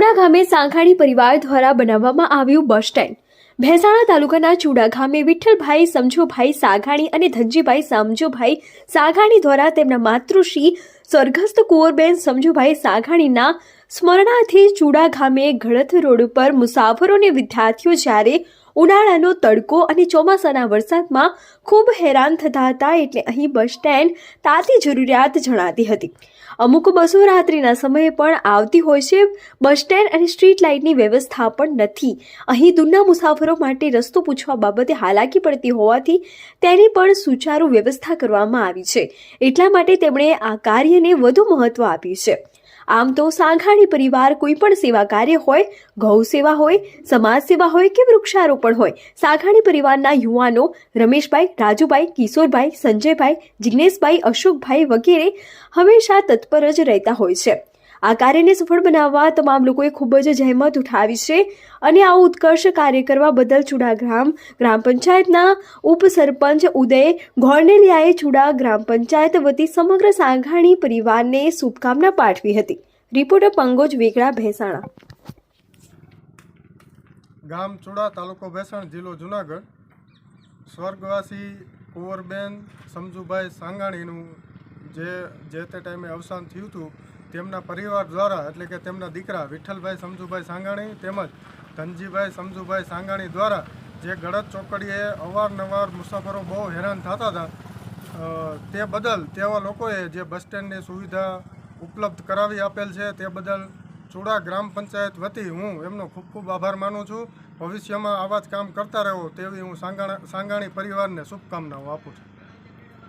ચુડા ગામે સાંઘાણી પરિવાર દ્વારા બનાવવામાં આવ્યું બસ સ્ટેન્ડ। મહેસાણા તાલુકાના ચુડા ગામે વિઠ્ઠલભાઈ સમજુભાઈ સાઘાણી અને ધનજીભાઈ સમજુભાઈ સાઘાણી દ્વારા તેમના માતૃશ્રી સ્વર્ગસ્થ કુંવરબેન સમજુભાઈ સાઘાણીના સ્મરણાર્થે ચુડા ગામે ગળથ રોડ પર મુસાફરો અને વિદ્યાર્થીઓ જ્યારે ઉનાળાનો તડકો અને ચોમાસાના વરસાદમાં ખૂબ હેરાન થતા હતા, એટલે અહીં બસ સ્ટેન્ડ તાતી જરૂરિયાત જણાતી હતી। અમુક બસો રાત્રિના સમયે પણ આવતી હોય છે। બસ સ્ટેન્ડ અને સ્ટ્રીટ લાઇટની વ્યવસ્થા પણ નથી। અહીં દૂરના મુસાફરો માટે રસ્તો પૂછવા બાબતે હાલાકી પડતી હોવાથી તેની પણ સુચારુ વ્યવસ્થા કરવામાં આવી છે। એટલા માટે તેમણે આ કાર્યને વધુ મહત્વ આપ્યું છે। આમ તો સાંઘાણી પરિવાર કોઈ પણ સેવા કાર્ય હોય, ગૌ સેવા હોય, સમાજ સેવા હોય કે વૃક્ષારોપણ હોય, સાંઘાણી પરિવારના યુવાનો રમેશભાઈ, રાજુભાઈ, કિશોરભાઈ, સંજયભાઈ, જિગ્નેશભાઈ, અશોકભાઈ વગેરે હંમેશા તત્પર જ રહેતા હોય છે। આ કાર્યને સફળ બનાવવા તમામ લોકોએ ખૂબ જ જહેમત ઉઠાવી છે અને આવું ઉત્કર્ષ કાર્ય કરવા બદલ ચુડા ગ્રામ પંચાયતના ઉપસરપંચ ઉદય ઘોરનેલિયાએ ચુડા ગ્રામ પંચાયત વતી સમગ્ર સાંઘાણી પરિવારને શુભકામના પાઠવી હતી। રિપોર્ટર પંગોજ વેગડા, ભેસાણા। ગામ ચુડા, તાલુકો ભેસાણ, જિલ્લો જુનાગઢ। સ્વર્ગવાસી કુંવરબેન સમજુભાઈ સાંઘાણીનું જે તે ટાઈમે અવસાન થયું હતું, તેમના પરિવાર દ્વારા એટલે કે તેમના દીકરા વિઠ્ઠલભાઈ સમજુભાઈ સાંઘાણી તેમજ ધનજીભાઈ સમજુભાઈ સાંઘાણી દ્વારા જે ગળત ચોકડીએ અવારનવાર મુસાફરો બહુ હેરાન થતા હતા, તે બદલ તેવા લોકોએ જે બસ સ્ટેન્ડની સુવિધા ઉપલબ્ધ કરાવી આપેલ છે, તે બદલ ચુડા ગ્રામ પંચાયત વતી હું એમનો ખૂબ ખૂબ આભાર માનું છું। ભવિષ્યમાં આવા જ કામ કરતા રહો તેવી હું સાંઘાણી પરિવારને શુભકામનાઓ આપું છું।